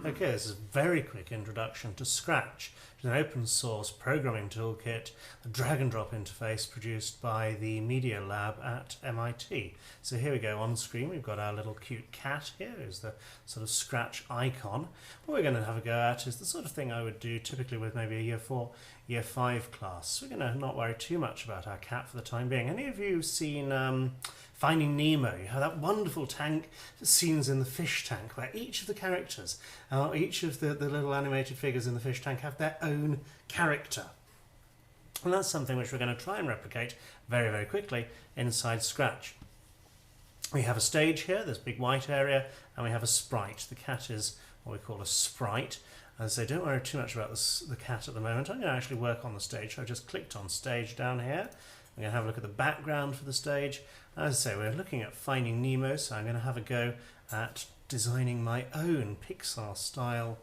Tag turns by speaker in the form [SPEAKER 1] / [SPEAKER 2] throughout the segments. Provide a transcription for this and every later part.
[SPEAKER 1] Okay, this is a very quick introduction to Scratch. It's an open source programming toolkit, a drag and drop interface produced by the Media Lab at MIT. So here we go on screen, we've got our little cute cat here, is the sort of Scratch icon. What we're going to have a go at is the sort of thing I would do typically with maybe a Year 4, Year 5 class. We're going to not worry too much about our cat for the time being. Any of you seen Finding Nemo? You have that wonderful tank, scenes in the fish tank, where each of the characters, each of the little animated figures in the fish tank have their own character. And that's something which we're going to try and replicate very, very quickly inside Scratch. We have a stage here, this big white area, and we have a sprite. The cat is what we call a sprite. And so don't worry too much about the cat at the moment. I'm going to actually work on the stage. So I've just clicked on stage down here. I'm going to have a look at the background for the stage. As I say, we're looking at Finding Nemo, so I'm going to have a go at designing my own Pixar style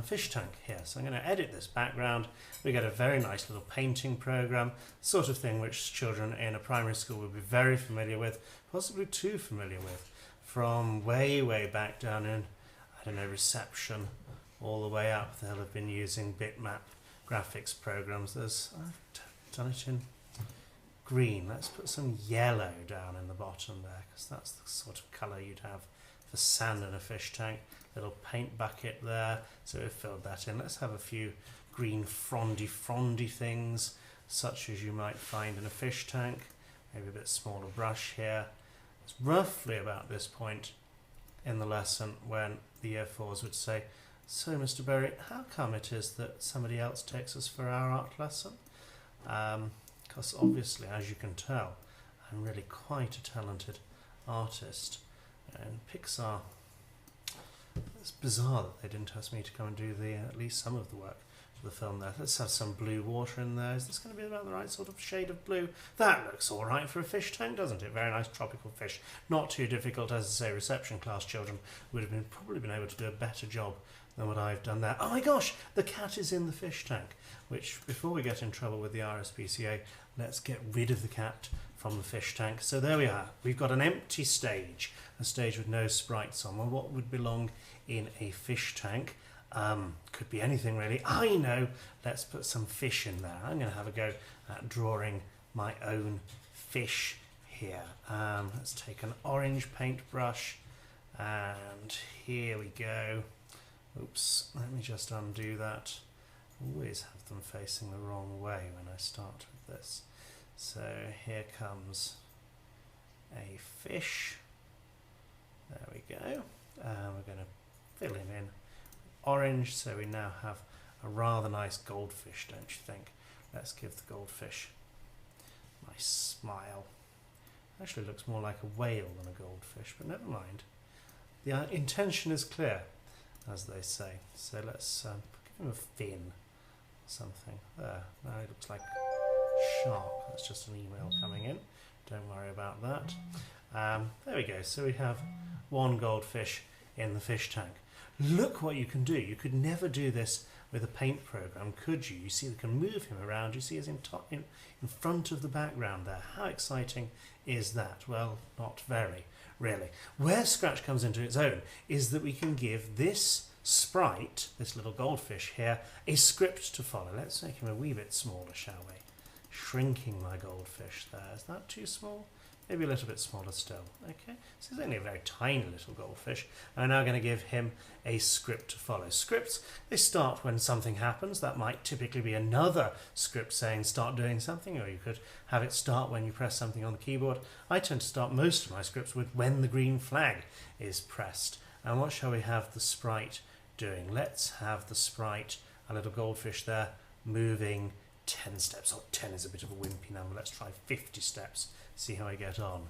[SPEAKER 1] fish tank here. So I'm going to edit this background. We get a very nice little painting program, sort of thing which children in a primary school would be very familiar with, possibly too familiar with, from way, way back down in, I don't know, reception, all the way up. They'll have been using bitmap graphics programs. I've done it in green. Let's put some yellow down in the bottom there, because that's the sort of colour you'd have for sand in a fish tank. Little paint bucket there, so we've filled that in. Let's have a few green frondy things, such as you might find in a fish tank. Maybe a bit smaller brush here. It's roughly about this point in the lesson when the Year 4s would say, "So Mr. Berry, how come it is that somebody else takes us for our art lesson?" Because obviously, as you can tell, I'm really quite a talented artist. And Pixar, it's bizarre that they didn't ask me to come and do at least some of the work for the film there. Let's have some blue water in there. Is this going to be about the right sort of shade of blue? That looks all right for a fish tank, doesn't it? Very nice tropical fish. Not too difficult, as I say. Reception class children would have probably been able to do a better job than what I've done there. Oh my gosh, the cat is in the fish tank. Which, before we get in trouble with the RSPCA, let's get rid of the cat from the fish tank. So there we are. We've got an empty stage, a stage with no sprites on. Well, what would belong in a fish tank? Could be anything really. I know. Let's put some fish in there. I'm going to have a go at drawing my own fish here. Let's take an orange paintbrush, and here we go. Oops, let me just undo that. Always have them facing the wrong way when I start with this. So here comes a fish. There we go. We're going to fill him in orange, so we now have a rather nice goldfish, don't you think? Let's give the goldfish a nice smile. Actually looks more like a whale than a goldfish, but never mind. The intention is clear, as they say. So let's give him a fin. Something there. Now it looks like shark. That's just an email coming in. Don't worry about that. There we go. So we have one goldfish in the fish tank. Look what you can do. You could never do this with a paint program, could you? You see, we can move him around. You see he's in front of the background there. How exciting is that? Well, not very, really. Where Scratch comes into its own is that we can give this sprite, this little goldfish here, a script to follow. Let's make him a wee bit smaller, shall we? Shrinking my goldfish there. Is that too small? Maybe a little bit smaller still. Okay, so he's only a very tiny little goldfish. I'm now going to give him a script to follow. Scripts, they start when something happens. That might typically be another script saying start doing something, or you could have it start when you press something on the keyboard. I tend to start most of my scripts with when the green flag is pressed. And what shall we have the sprite doing? Let's have the sprite, a little goldfish there, moving 10 steps. Oh, 10 is a bit of a wimpy number. Let's try 50 steps. See how I get on.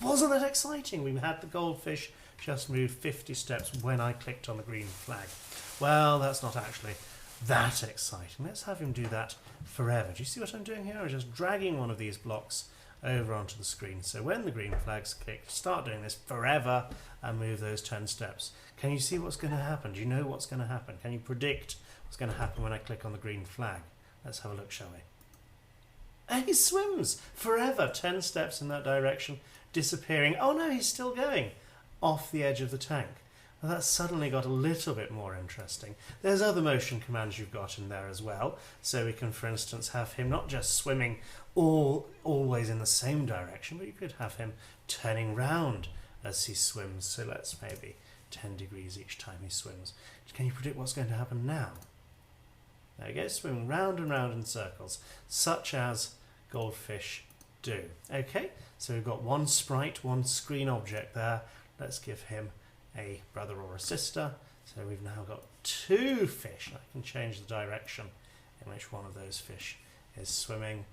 [SPEAKER 1] Wasn't that exciting? We had the goldfish just move 50 steps when I clicked on the green flag. Well, that's not actually that exciting. Let's have him do that forever. Do you see what I'm doing here? I'm just dragging one of these blocks over onto the screen. So when the green flag's clicked, start doing this forever and move those 10 steps. Can you see what's going to happen? Do you know what's going to happen? Can you predict what's going to happen when I click on the green flag? Let's have a look, shall we? And he swims forever, 10 steps in that direction, disappearing. Oh no, he's still going off the edge of the tank. Well, that's suddenly got a little bit more interesting. There's other motion commands you've got in there as well. So we can, for instance, have him not just swimming always in the same direction, but you could have him turning round as he swims. So let's maybe 10 degrees each time he swims. Can you predict what's going to happen now? There you go, swimming round and round in circles, such as goldfish do. Okay, so we've got one sprite, one screen object there. Let's give him a brother or a sister. So we've now got two fish. I can change the direction in which one of those fish is swimming,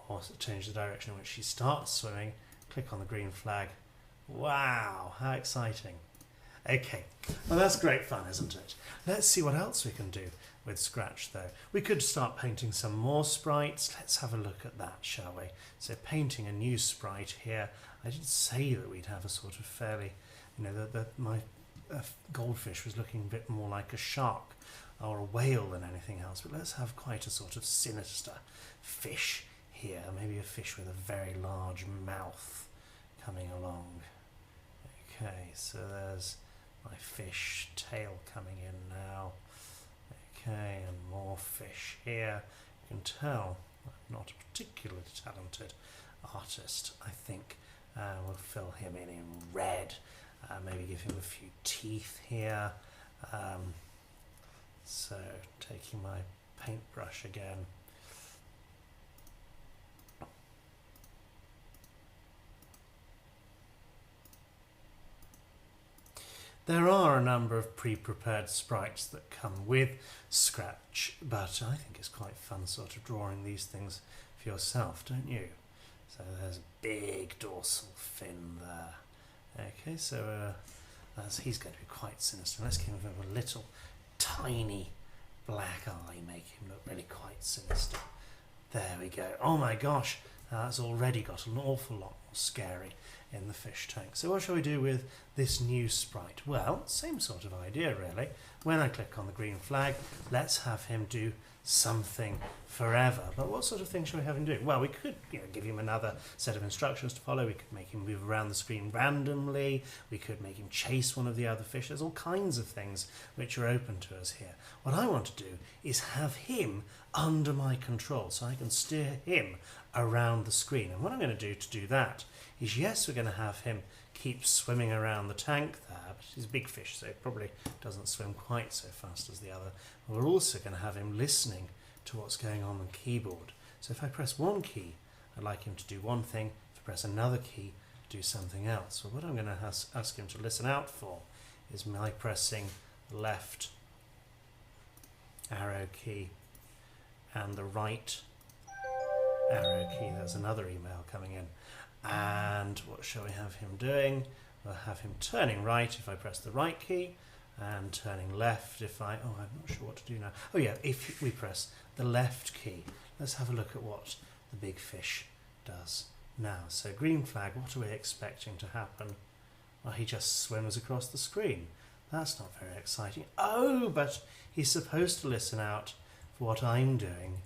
[SPEAKER 1] or change the direction in which she starts swimming. Click on the green flag. Wow, how exciting. Okay, well that's great fun, isn't it? Let's see what else we can do with Scratch though. We could start painting some more sprites. Let's have a look at that, shall we? So painting a new sprite here. I did say that we'd have a sort of fairly, you know, my goldfish was looking a bit more like a shark or a whale than anything else, but let's have quite a sort of sinister fish here. Maybe a fish with a very large mouth coming along. Okay, so there's my fish tail coming in now. Okay, and more fish here. You can tell I'm not a particularly talented artist. I think we'll fill him in red. Maybe give him a few teeth here. So taking my paintbrush again. There are a number of pre-prepared sprites that come with Scratch, but I think it's quite fun sort of drawing these things for yourself, don't you? So there's a big dorsal fin there. Okay, so he's going to be quite sinister. Let's give him a little tiny black eye, make him look really quite sinister. There we go. Oh my gosh, that's already got an awful lot more scary in the fish tank. So what shall we do with this new sprite? Well, same sort of idea really. When I click on the green flag, let's have him do something forever. But what sort of thing shall we have him do? Well, we could give him another set of instructions to follow. We could make him move around the screen randomly. We could make him chase one of the other fish. There's all kinds of things which are open to us here. What I want to do is have him under my control so I can steer him around the screen. And what I'm going to do that is, yes, we're going to have him keep swimming around the tank there, but he's a big fish, so he probably doesn't swim quite so fast as the other. But we're also going to have him listening to what's going on the keyboard. So if I press one key, I'd like him to do one thing. If I press another key, do something else. So what I'm going to ask him to listen out for is my pressing the left arrow key and the right arrow key. There's another email coming in. And what shall we have him doing? We'll have him turning right if I press the right key, and turning left if I'm not sure what to do now. Oh yeah, if we press the left key. Let's have a look at what the big fish does now. So green flag, what are we expecting to happen? Well, he just swims across the screen. That's not very exciting. Oh, but he's supposed to listen out for what I'm doing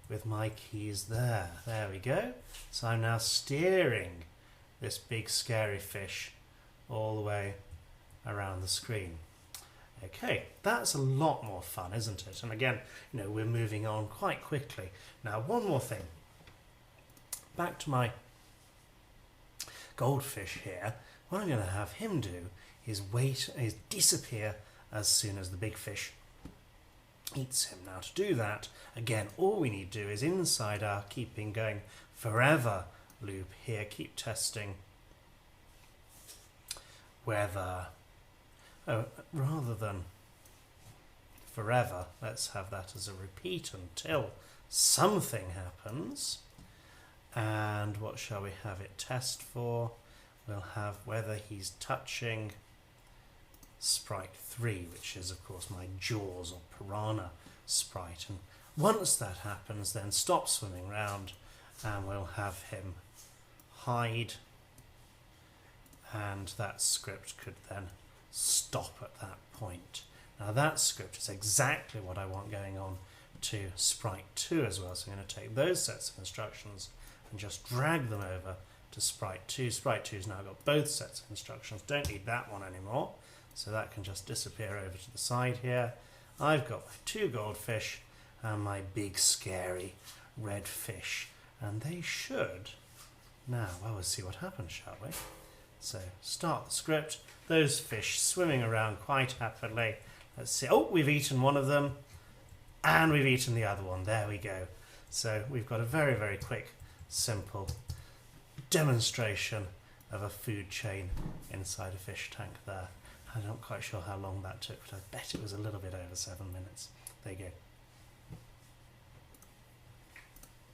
[SPEAKER 1] with my keys there. There we go. So I'm now steering this big scary fish all the way around the screen. Okay, that's a lot more fun, isn't it? And again, we're moving on quite quickly. Now, one more thing. Back to my goldfish here. What I'm going to have him do is disappear as soon as the big fish eats him. Now, to do that, again, all we need to do is inside our keeping going forever loop here, keep testing whether, rather than forever, let's have that as a repeat until something happens. And what shall we have it test for? We'll have whether he's touching sprite 3, which is of course my Jaws or Piranha sprite. And once that happens, then stop swimming round and we'll have him hide, and that script could then stop at that point. Now that script is exactly what I want going on to sprite 2 as well, so I'm going to take those sets of instructions and just drag them over to sprite 2. Sprite 2's now got both sets of instructions, don't need that one anymore. So that can just disappear over to the side here. I've got my 2 goldfish and my big scary red fish. And they should... Now, well, we'll see what happens, shall we? So, start the script. Those fish swimming around quite happily. Let's see. Oh, we've eaten one of them. And we've eaten the other one. There we go. So, we've got a very, very quick, simple demonstration of a food chain inside a fish tank there. I'm not quite sure how long that took, but I bet it was a little bit over 7 minutes. There you go.